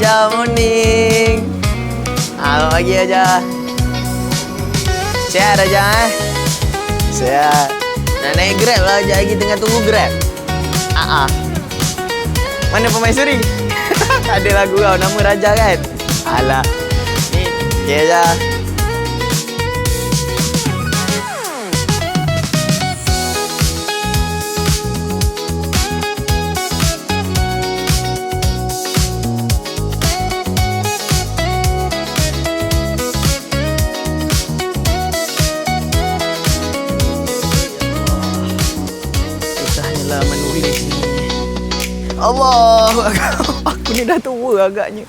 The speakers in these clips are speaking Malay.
Raja Muning. Bagi aja. Sihat Raja Sihat. Nak naik Grab lah, sekejap lagi tengah tunggu Grab. Mana permaisuri? Ada lagu kau, nama Raja kan? Alah. Ni, okey aja. Menulis ni. Allah, aku ni dah tua agaknya.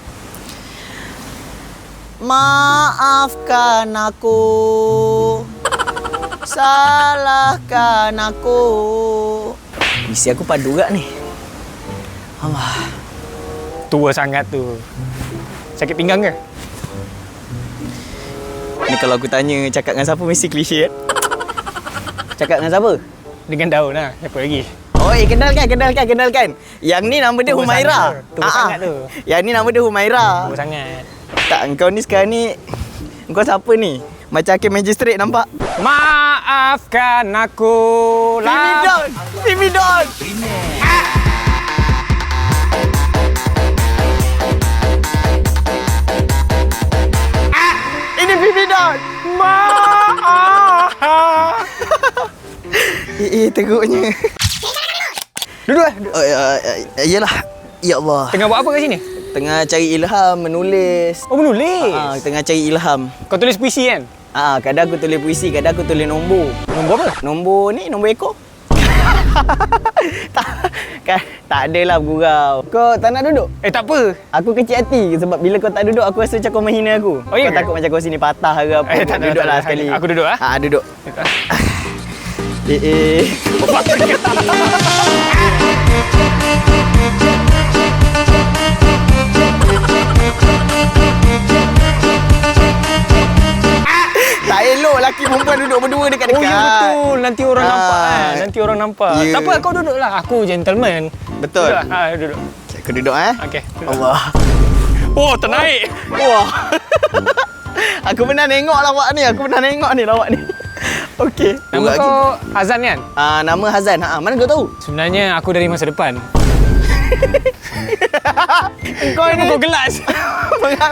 Maafkan aku, salahkan aku. Misi aku padu gak ni? Allah. Tua sangat tu. Sakit pinggang ke? Ni kalau aku tanya cakap dengan siapa mesti klise. Cakap dengan siapa? Dengan daun lah. Siapa lagi? Oh, kenalkan. Yang ni nama dia Humaira. Tua sangat tu. Yang ni nama dia Humaira. Tua sangat. Tak, engkau ni sekarang ni, engkau siapa ni? Macam hakim magistrate nampak. Maafkan aku lah. Timidon. Ini Timidon. Maaf. Teruknya. Duduk lah. Iyalah. Ya Allah. Tengah buat apa kat sini? Tengah cari ilham, menulis. Oh, menulis? Tengah cari ilham. Kau tulis puisi kan? Kadang aku tulis puisi, kadang aku tulis nombor. Nombor apa? Nombor ni, nombor ekor. tak adalah bergurau. Kau tak nak duduk? Tak apa. Aku kecil hati sebab bila kau tak duduk, aku rasa macam kau menghina aku. Oh, iya kau ke? takut macam kau sini patah ke apa. Tak ada, duduklah tak ada. sekali. Aku duduk lah. Duduk. Tak elok laki perempuan duduk berdua dekat-dekat. Oh, ya betul. Nanti orang nampak kan. Nanti orang nampak. Ya. Tak apa, kau duduklah. Aku gentleman. Betul. Duduk. Duduk. Aku duduk Okey. Allah. Oh, ternaik. Wah. Aku pernah tengok lawak ni. Lawak ni. Okey. Nama kau Hazan kan? Nama Hazan. Mana kau tahu? Sebenarnya aku dari masa depan. Kau ni Kau gelas.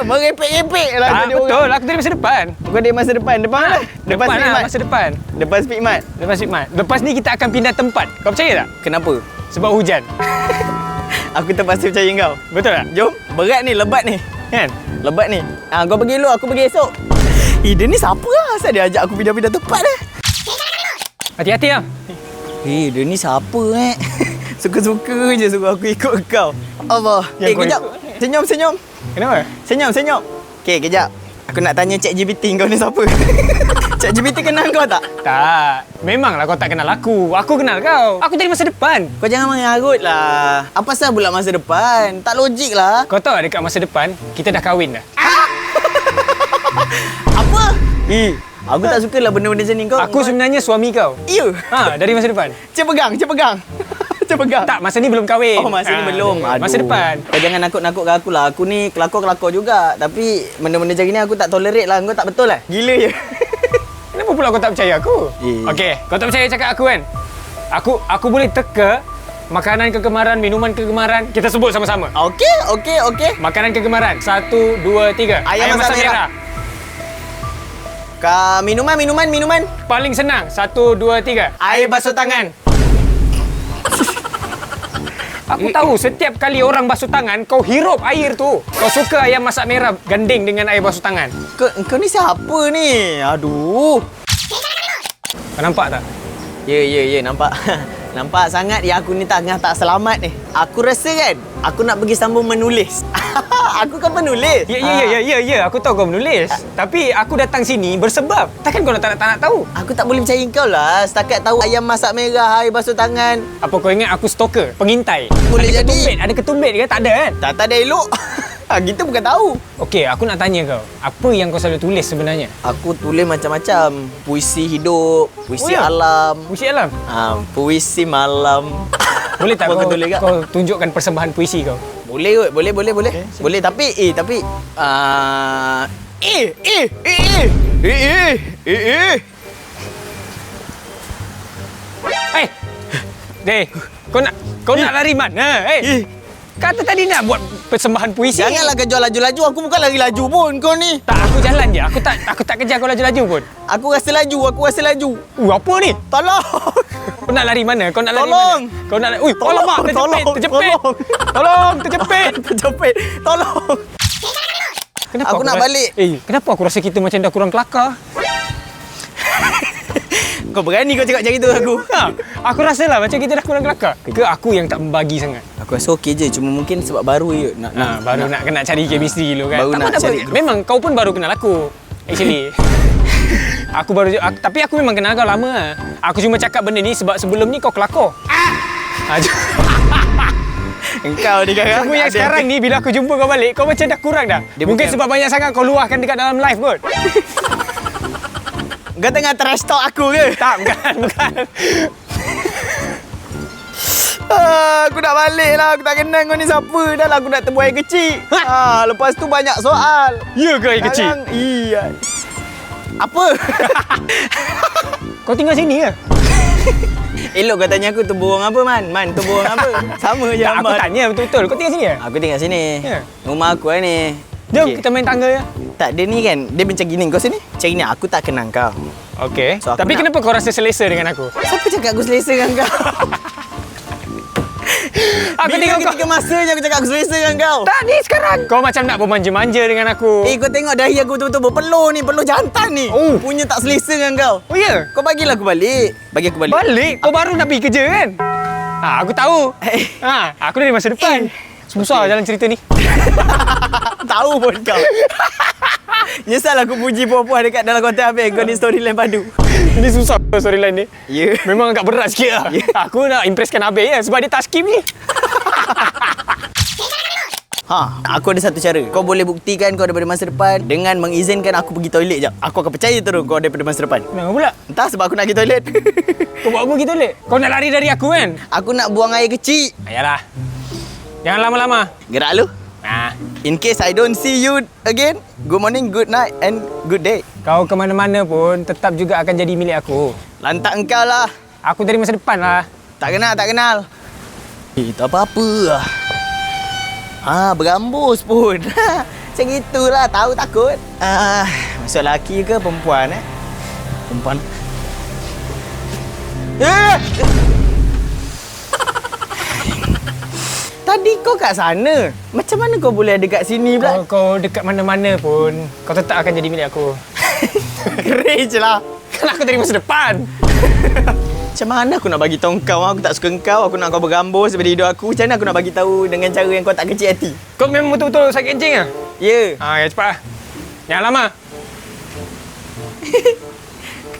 merepek-repek lah. Betul, aku dari masa depan. Kau dari masa depan. Depan mana? Depan lah, masa depan. Depan Speedmart. Lepas Hikmat. Lepas ni kita akan pindah tempat. Kau percaya tak? Kenapa? Sebab hujan. Aku terpaksa percaya kau. Betul tak? Jom. Berat ni, lebat ni. Kan? Lebat ni. Kau pergi dulu, aku pergi esok. Dia ni siapa lah? Asal dia ajak aku pindah-pindah tempat dah? Hati-hati lah. Dia ni siapa Suka-suka je suruh aku ikut kau. Allah. Yang kau Kejap. ikut. Senyum. Kenapa? Senyum. Okey, kejap. Aku nak tanya ChatGPT kau ni siapa? ChatGPT kenal kau tak? Tak. Memanglah kau tak kenal aku. Aku kenal kau. Aku dari masa depan. Kau jangan mengarut lah. Apa pasal pula masa depan? Tak logik lah. Kau tahu dekat masa depan, kita dah kahwin dah. Apa? Aku tak suka lah benda-benda macam ni kau. Aku sebenarnya suami kau. Ya. Dari masa depan. Cep pegang. Tak, masa ni belum kahwin. Oh, masa ni belum. Masa depan. Kau jangan nakut-nakutkan aku lah. Aku ni kelakor-kelakor juga. Tapi benda-benda macam ni aku tak tolerate lah. Kau tak betul lah. Gila je. Kenapa pula kau tak percaya aku? Okey, kau tak percaya cakap aku kan? Aku boleh teka makanan kegemaran, minuman kegemaran. Kita sebut sama-sama. Okey. Makanan kegemaran. 1, 2, 3. Ayam masak merah. Minuman. Paling senang. 1, 2, 3. Air basuh tangan. Aku tahu setiap kali orang basuh tangan, kau hirup air tu. Kau suka ayam masak merah ganding dengan air basuh tangan. Kau ni siapa ni? Aduh. Kau nampak tak? Ya, nampak. Nampak sangat ya aku ni tengah tak selamat ni. Aku rasa kan, aku nak pergi sambung menulis. Aku kan penulis. Ya. Aku tahu kau menulis. Tapi aku datang sini bersebab. Takkan kau tak nak tahu? Aku tak boleh percaya kau lah. Setakat tahu ayam masak merah, air basuh tangan. Apa kau ingat aku stalker? Pengintai? Boleh ada jadi. Ada ketumbit ke? Tak ada kan? Tak ada elok. Kita bukan tahu. Okey, aku nak tanya kau. Apa yang kau selalu tulis sebenarnya? Aku tulis macam-macam. Puisi hidup, puisi alam. Puisi alam? Puisi malam. Boleh tak Kau tulis tak? kau tunjukkan persembahan puisi kau? Boleh kot, boleh. Boleh tapi Hei! Deh, kau nak lari mana? Hei! Kata tadi nak buat persembahan puisi. Janganlah kau jual laju-laju. Aku bukan lari laju pun kau ni. Tak, aku jalan je. Aku tak kejar kau laju-laju pun. Aku rasa laju. Apa ni? Tolong. Kau nak lari mana? Kau nak lari Tolong. mana? Kau nak lari... Ui, tolong, mak. Terjepit. Tolong, terjepit. Tolong. Kenapa Aku nak balik. Kenapa aku rasa kita macam dah kurang kelakar? Kau berani kau cakap macam itu aku. Aku rasalah macam kita dah kurang kelakar. Ke aku yang tak membagi sangat? Aku rasa okey je. Cuma mungkin sebab baru je. Baru nak kena cari chemistry dulu kan. Baru nak cari group. Memang kau pun baru kenal aku. Actually. Tapi aku memang kenal kau lama lah. Aku cuma cakap benda ni sebab sebelum ni kau kelakar. Engkau ni kan. Cuma yang sekarang ni bila aku jumpa kau balik, kau macam dah kurang dah. Mungkin sebab banyak sangat kau luahkan dekat dalam live kot. Kau tengah trash talk aku ke? Tak, bukan. Aku nak balik lah. Aku tak kenal kau ni siapa. Dah lah aku nak temu air kecil. Lepas tu banyak soal. Ya ke air kecil? Iya. Apa? Kau tinggal sini ke? Elok kau tanya aku tu burung apa Man tu burung apa? Sama je Tak, aku Man. tanya betul-betul. Kau tinggal sini ke? Aku tinggal sini. Ya. Rumah aku lah ni. Jom Okey. kita main tangga ya. Tak, dia ni kan. Dia macam gini. Kau sini. Macam gini. Aku tak kenal kau. Okey. So, aku Tapi nak- kenapa kau rasa selesa dengan aku? Siapa cakap aku selesa dengan kau? Aku Bila tengok kau. ketika masa je aku cakap aku selesa dengan kau. Tak, ni sekarang. Kau macam nak bermanja-manja dengan aku. Kau tengok dahi aku betul-betul berpeluh ni. Peluh jantan ni. Oh. Punya tak selesa dengan kau. Oh ya? Kau bagilah aku balik. Bagi aku balik. Balik? Kau baru nak pergi kerja kan? Aku tahu. Aku dari masa depan. Susah jalan cerita ni. Tahu pun kau. Nyesal aku puji puan-puan dekat dalam konten habis. Kau ni storyline padu. Ini susah storyline ni. Ya. Memang agak berat sikit lah. Ya. Aku nak impresskan Abe ya, sebab dia tak skip ni. Aku ada satu cara. Kau boleh buktikan kau daripada masa depan dengan mengizinkan aku pergi toilet jap. Aku akan percaya terus kau daripada masa depan. Kenapa pula? Entah sebab aku nak pergi toilet. Kau buat apa pergi toilet? Kau nak lari dari aku kan? Aku nak buang air kecil. Ayalah. Jangan lama-lama. Gerak lu. In case I don't see you again, good morning, good night and good day. Kau ke mana-mana pun tetap juga akan jadi milik aku. Lantak engkau lah. Aku dari masa depan lah. Tak kenal. Tak apa-apa lah. Berambus pun. Macam itulah, tahu takut. Maksud lelaki ke perempuan Perempuan. Tadi kau kat sana. Macam mana kau boleh ada kat sini pula? Kau dekat mana-mana pun, kau tetap akan jadi milik aku. Keren je lah. Kan aku dari masa depan. Macam mana aku nak bagi tahu kau? Aku tak suka kau. Aku nak kau bergambus daripada hidup aku. Macam mana aku nak bagi tahu dengan cara yang kau tak kecil hati? Kau memang betul-betul sakit kencing lah? Ya. Ya cepat lah. Jangan lama.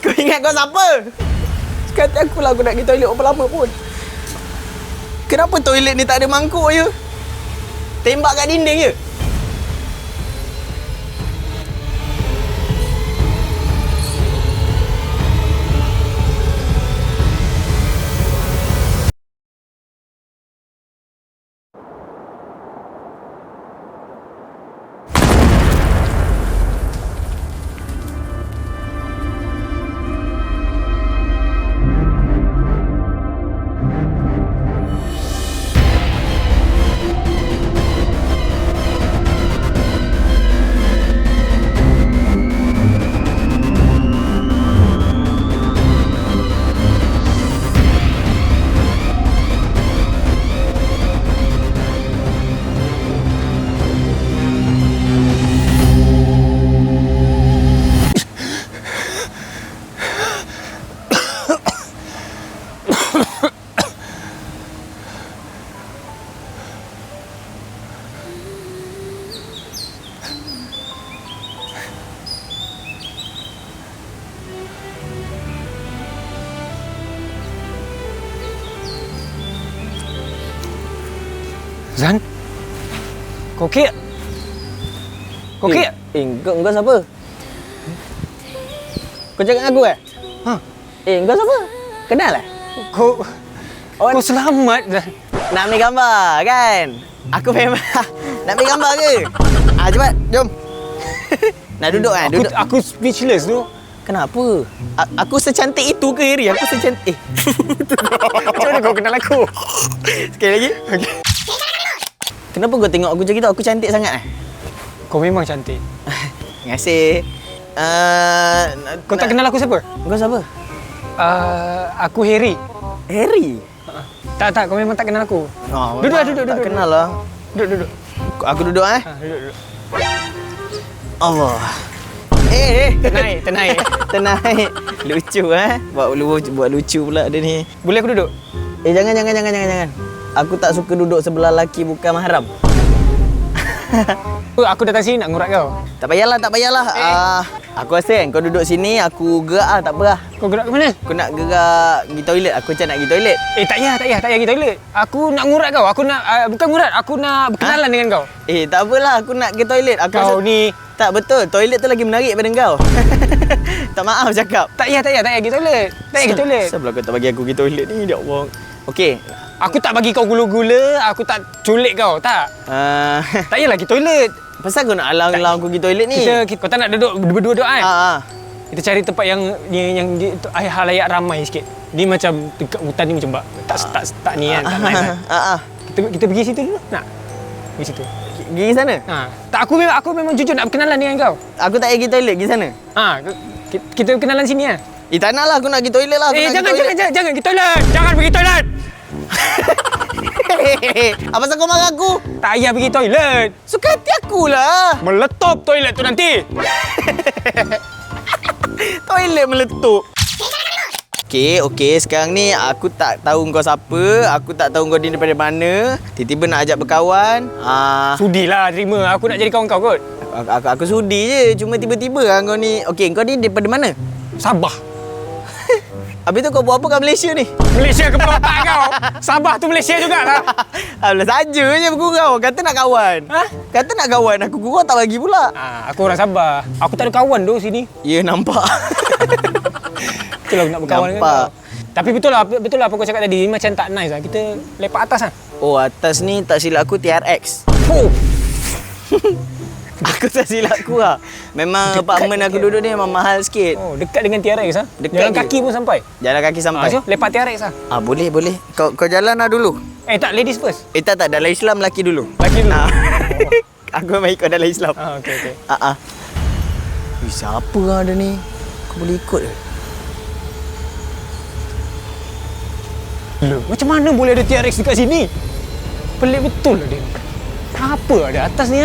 Kau ingat kau siapa? Kata aku lah aku nak pergi toilet berapa lama pun. Kenapa toilet ni tak ada mangkuk je? Tembak kat dinding je? Zan? Kau okey tak? Kau okey tak? Kau siapa? Kau cakap dengan aku eh? Kau siapa? Kenal lah? Kau selamat Zan. Nak ambil gambar kan? Aku memang nak ambil gambar ke? Cepat, jom. Nak duduk kan? Duduk. Aku speechless tu. Kenapa? Aku secantik itu ke, Heri? Aku secantik... Macam mana kau kenal aku? Sekali lagi. Okay. Kenapa kau tengok aku macam gitu? Aku cantik sangat Kau memang cantik. Terima kasih. Kau tak kenal aku siapa? Kau siapa? Aku Harry. Harry? Tak, kau memang tak kenal aku. Oh, duduk. Tak kenal lah. Duduk. Aku duduk Duduk. Allah. Ternaik. Ternaik. Lucu buat lucu pula dia ni. Boleh aku duduk? Jangan. Aku tak suka duduk sebelah lelaki bukan mahram. Aku datang sini nak ngurat kau. Tak payahlah. Aku rasa kan kau duduk sini, aku gerak tak apa lah. Kau gerak ke mana? Aku nak gerak pergi toilet. Aku macam nak pergi toilet. Tak payah pergi toilet. Aku nak ngurat kau. Aku nak bukan ngurat, aku nak berkenalan dengan kau. Tak apalah, aku nak pergi toilet. Kau ni tak betul. Toilet tu lagi menarik daripada kau. Tak maaf cakap. tak payah pergi toilet. Tak payah pergi toilet. Kenapa kau tak bagi aku pergi toilet ni? Ya Allah. Okey. Aku tak bagi kau gula-gula, aku tak culik kau, tak? Tak payahlah pergi toilet. Pasal kau nak alang-alang aku pergi toilet ni? Kau tak nak duduk berdua-dua kan? Ha. Kita cari tempat yang halayak ramai sikit. Ni macam dekat hutan ni macam tak ni kan, tak nice kan. Kita pergi situ dulu. Nak? Pergi situ. Pergi sana? Tak, aku memang jujur nak berkenalan dengan kau. Aku tak payah pergi toilet, pergi sana. Kita berkenalan sini lah. Tak nak lah, aku nak pergi toilet lah. Jangan pergi toilet. Jangan pergi toilet. Apa pasal kau marah aku? Tak payah pergi toilet. Suka hati akulah. Meletup toilet tu nanti. Toilet meletup. Okey, sekarang ni aku tak tahu kau siapa, aku tak tahu kau ni daripada mana. Tiba-tiba nak ajak berkawan. Sudilah terima, aku nak jadi kawan kau kot. Aku sudi je, cuma tiba-tiba kau ni. Okey, kau ni daripada mana? Sabah. Habis tu kau buat apa kat Malaysia ni? Malaysia ke otak kau? Sabah tu Malaysia jugalah. Alah saja je bergurau. Kata nak kawan. Kata nak kawan, aku gurau tak bagi pula. Aku orang Sabah. Aku tak ada kawan tu sini. Ya, nampak. Itulah aku nak berkawan dengan kau. Tapi betul lah apa kau cakap tadi. Macam tak nice lah. Kita lepak atas lah. Oh, atas ni tak silap aku TRX. Aku tak silap aku lah. Memang apartmen aku duduk ni memang mahal sikit. Oh, dekat dengan TRX lah. Jalan kaki pun sampai. Jalan kaki sampai. So, lepak TRX lah. Boleh. Kau jalan lah dulu. Tak, ladies first. Tak. Dalam Islam lelaki dulu. Lelaki dulu. Aku memang ikut dalam Islam. Okey. Siapa lah dia ni? Aku boleh ikut ke? Macam mana boleh ada TRX dekat sini? Pelik betul lah dia. Apa ada atas ni?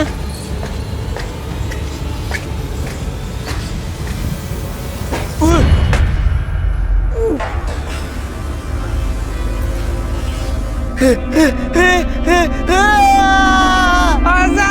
Azan!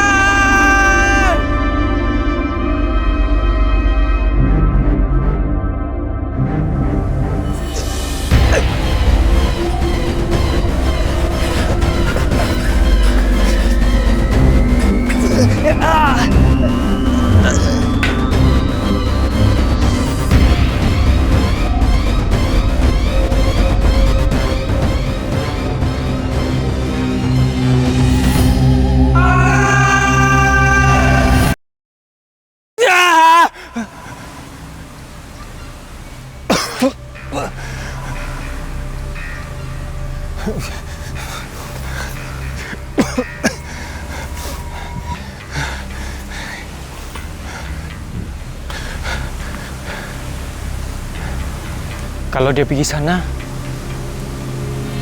Kalau dia pergi sana,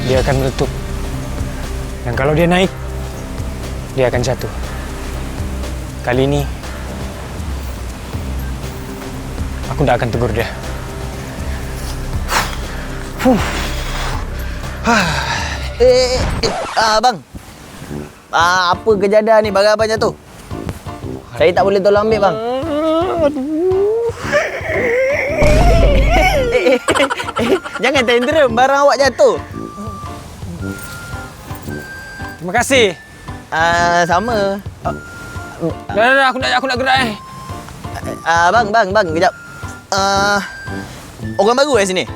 dia akan meletup. Dan kalau dia naik, dia akan jatuh. Kali ini, aku tak akan tegur dia. Bang. Apa kejadian ni? Barang abang jatuh. Saya tak boleh tolong ambil, bang. Jangan tantrum, barang awak jatuh. Terima kasih. Sama. Dah, aku nak gerak . Bang, kejap. Orang baru kat sini?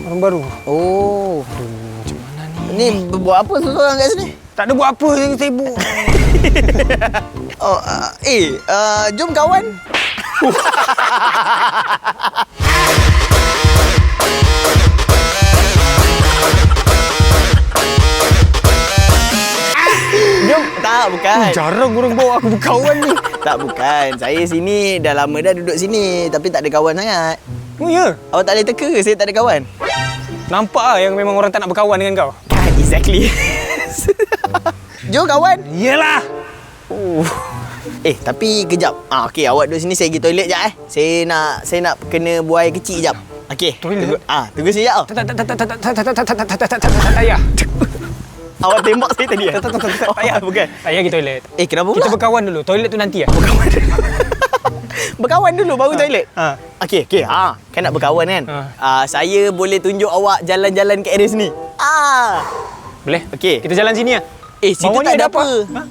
Orang baru. Oh. Aduh, macam mana ni? Ni buat apa seorang kat sini? Tak ada buat apa, saya sibuk. Oh, jom kawan. Jom. Tak, bukan. Jarang orang bawa aku berkawan ni. Tak, bukan. Saya sini dah lama dah duduk sini tapi tak ada kawan sangat. Oh ya? Awak tak boleh teka ke saya tak ada kawan? Nampak lah yang memang orang tak nak berkawan dengan kau. Exactly. Jom kawan. Yelah. Tapi kejap. Okey, awak duduk sini, saya pergi toilet jap Saya nak kena buai kecil jap. Okey. Toilet? Tunggu sekejap tau. Tak payah. Awak tembak saya tadi Tak payah. Bukan. Tak payah pergi toilet. Kenapa pula? Kita berkawan dulu. Toilet tu nanti lah. Berkawan dulu baru toilet. Okey. Kan nak berkawan kan? Saya boleh tunjuk awak jalan-jalan kat area sini. Boleh? Okey. Kita jalan sini lah. Situ Bawah ni tak ada ada apa.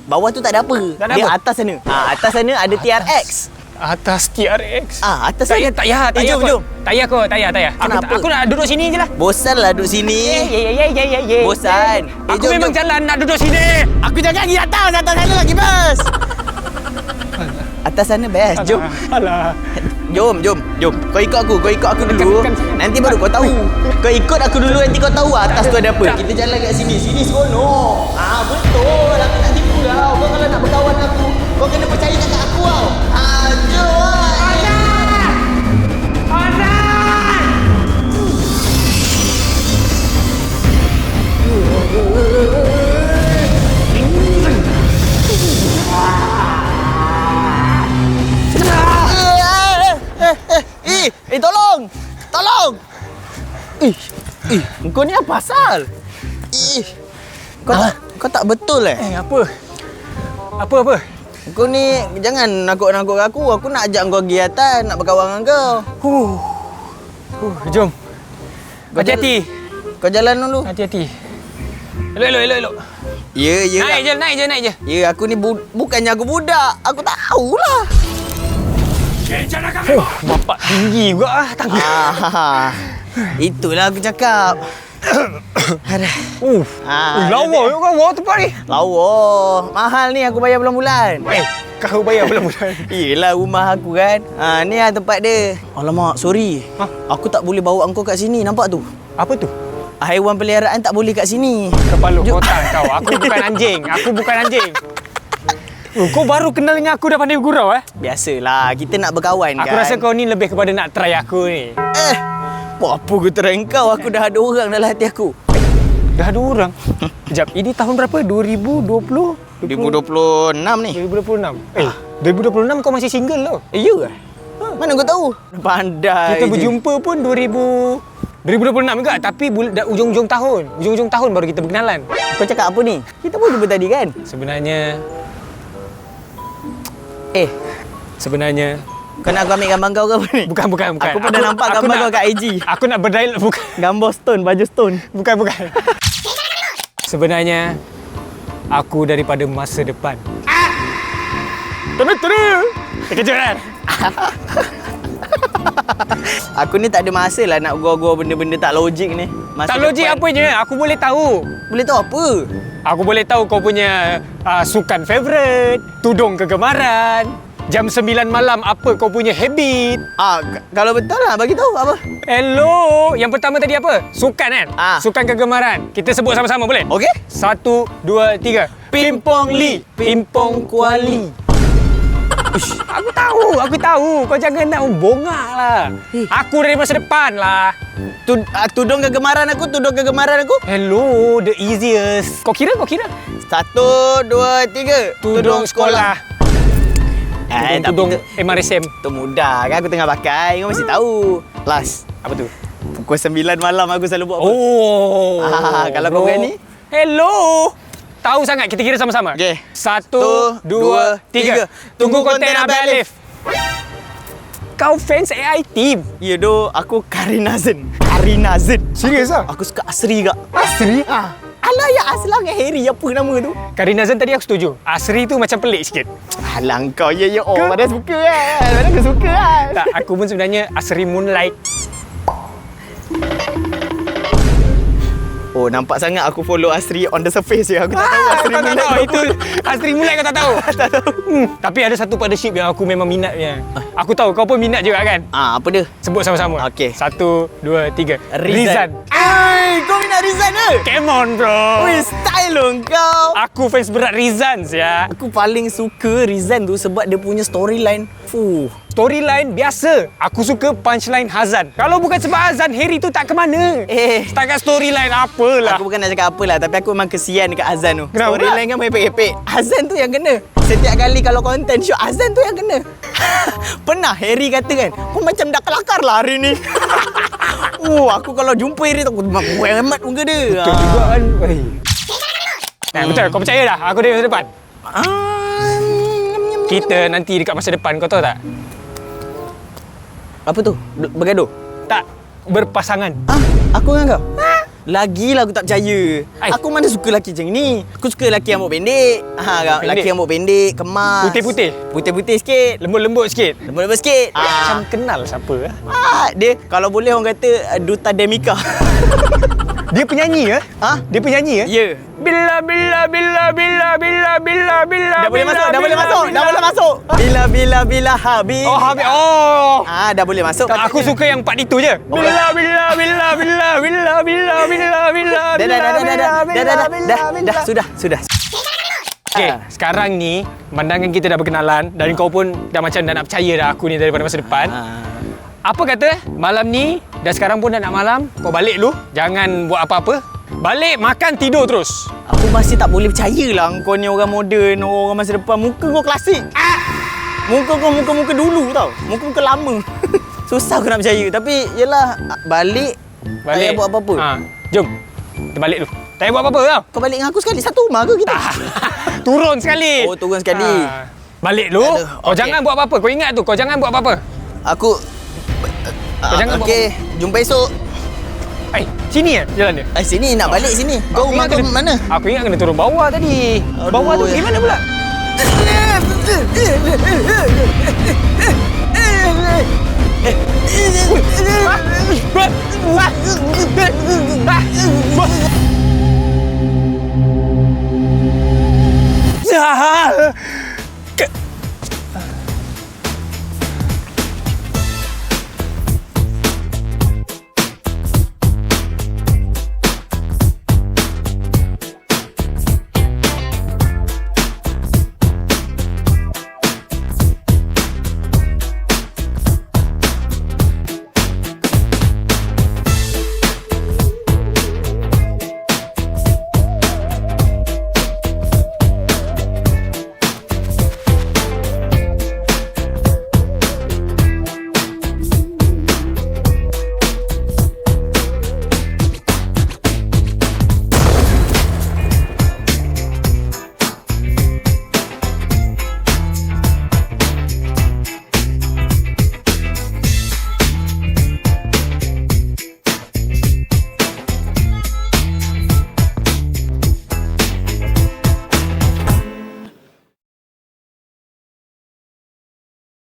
Bawah tu tak ada apa. Tak ada Dia apa? atas sana. Atas sana ada TRX. Atas TRX. Atas Tak sana. payah. Jom. Tak payah. Kenapa? Aku nak duduk sini je lah. Bosan lah duduk sini. Bosan. Aku memang jalan nak duduk sini. Aku jangan pergi atas sana lagi bas. Atas sana best. Jom. Alah. Jom. Kau ikut aku dulu. Tekan sana. Nanti baru kau tahu. Kau ikut aku dulu nanti kau tahu atas tu ada apa. Kita jalan kat sini. Sini seronok. Betul. Aku tak tipu kau. Kau kalau nak berkawan aku, kau kena percaya kat aku tau. Jom. Tolong! Kau ni apa pasal? Kau tak betul Apa? Kau ni jangan nakut-nakut aku. Aku nak ajak kau pergi atas, nak berkawan dengan kau. Jom. Hati-hati. Kau jalan dulu. Hati-hati. Elok. Ya. Naik je. Ya, aku ni bukannya aku budak. Aku tahulah. Bapak tinggi juga tangga. Itulah aku cakap. Lawa juga bawa tempat ni. Lawa. Mahal ni aku bayar bulan-bulan. Kau bayar bulan-bulan. Yelah rumah aku kan. Ni lah tempat dia. Alamak, sorry. Aku tak boleh bawa engkau kat sini, nampak tu? Apa tu? Haiwan peliharaan tak boleh kat sini. Kepala kotak kau. Aku bukan anjing. Kau baru kenal dengan aku dah pandai bergurau Biasalah, kita nak berkawan kan. Aku rasa kau ni lebih kepada nak try aku ni. Buat apa aku try kau? Aku dah ada orang dalam hati aku. Dah ada orang? Sekejap, ini tahun berapa? 2020? 2026 ni. 2026? 2026 kau masih single tau. Ya ke? Mana kau tahu? Pandai Kita je. berjumpa pun 2026 juga, tapi dah ujung-ujung tahun baru kita berkenalan. Kau cakap apa ni? Kita pun jumpa tadi kan? Sebenarnya kau nak aku ambil gambar kau ke apa ni? Bukan. Aku pernah nampak gambar kau kat IG. Aku nak berdialog, bukan. Gambar stone, baju stone. Bukan. Sebenarnya aku daripada masa depan. Tunggu. Terkejut kan? Aku ni tak ada masa lah nak gua benda-benda tak logik ni. Masa Tak logik depan. apanya? Aku boleh tahu. Boleh tahu apa? Aku boleh tahu kau punya sukan favourite, tudung kegemaran, jam 9 malam apa kau punya habit. Kalau betul lah bagi tahu apa? Hello, yang pertama tadi apa? Sukan kan? Sukan kegemaran. Kita sebut sama-sama boleh? Okey. 1, 2, 3. Pimpong Li, Pimpong Kuali. Aku tahu. Kau jangan nak bongak lah. Aku dari masa depan lah. Tudung kegemaran aku. Hello, the easiest. Kau kira? 1, 2, 3. Tudung sekolah. Tudung tapi MRSM. tu mudah kan, aku tengah pakai. Kau mesti tahu. Last. Apa tu? Pukul 9 malam aku selalu buat apa? Kalau kau berani. Hello. Tahu sangat, kita kira sama-sama. Okey. 1, 2, 3. Tunggu konten Abang Alif. Kau fans AI team? Ya doh, aku Karinazen. Serius ah? Aku suka Asri kak. Asri? Alah ya Aslang dengan Harry, apa nama tu? Karinazen tadi aku setuju. Asri tu macam pelik sikit. Alah kau ya. Mana suka kan? Mana aku suka kan? Tak, aku pun sebenarnya Asri Moonlight. Oh, nampak sangat aku follow Asri on the surface je. Aku tak tahu Asri Kau tak minat tahu. kau. Itu Asri Mulai kau tak tahu. Tak tahu. Tapi ada satu partnership yang aku memang minat punya. Aku tahu kau pun minat juga kan? Apa dia? Sebut sama-sama. Okey. 1, 2, 3. Rizan. Kau minat Rizan ke? Come on bro. Weh, style lo kau. Aku fans berat Rizan ya. Aku paling suka Rizan tu sebab dia punya storyline. Storyline biasa. Aku suka punchline Hazan. Kalau bukan sebab Hazan, Harry tu tak ke mana. Setakat storyline apalah. Aku bukan nak cakap apalah, tapi aku memang kesian dekat Azan tu. Kenapa Storyline kan merepek-repek. Azan tu yang kena. Setiap kali kalau konten shoot, Azan tu yang kena. Pernah Harry kata kan, kau macam dah kelakar lah hari ni. Aku kalau jumpa Harry tu, aku hemat muka dia. Betul juga kan. Betul, kau percaya dah aku dari masa depan? Kita nanti dekat masa depan, kau tahu tak? Apa tu? Bergaduh? Tak, berpasangan. Aku dengan kau? Lagilah aku tak percaya. Aku mana suka lelaki macam ni. Aku suka lelaki rambut pendek. Lelaki rambut pendek, kemas. Putih-putih? Putih-putih sikit. Lembut-lembut sikit. Lembut-lembut sikit. Macam kenal siapa lah. Dia kalau boleh orang kata Duta Demika. Dia penyanyi ya? Dia penyanyi ya? Ya. Bila bila bila bila bila bila bila. Dah boleh masuk, dah boleh masuk, dah boleh masuk. Bila habis. Oh, habis. Oh. Dah boleh masuk. Aku suka yang part itu je. Bila bila bila bila bila bila bila bila. Dah, sudah. Okey, sekarang ni pandangan kita dah berkenalan dan kau pun dah macam dah nak percaya dah aku ni daripada masa depan. Apa kata malam ni dah sekarang pun dah nak malam, kau balik dulu. Jangan buat apa-apa. Balik, makan, tidur terus. Aku masih tak boleh percaya lah kau ni orang moden, orang masa depan. Muka kau klasik. Muka kau muka-muka dulu tau. Muka-muka lama. Susah aku nak percaya. Tapi yelah, balik. Tak payah buat apa-apa. Jom, kita balik dulu. Tak payah buat apa-apa tau. Kau balik dengan aku sekali. Satu rumah ke kita? Turun sekali. Oh, turun sekali. Balik dulu. Kau jangan buat apa-apa. Kau ingat tu, kau jangan buat apa-apa. Aku... Kau jangan buat Okey, jumpa esok. Sini jalan dia? Sini, nak balik sini. Kau rumah kau mana? Aku ingat kena turun bawah tadi. Bawah tu gimana pula?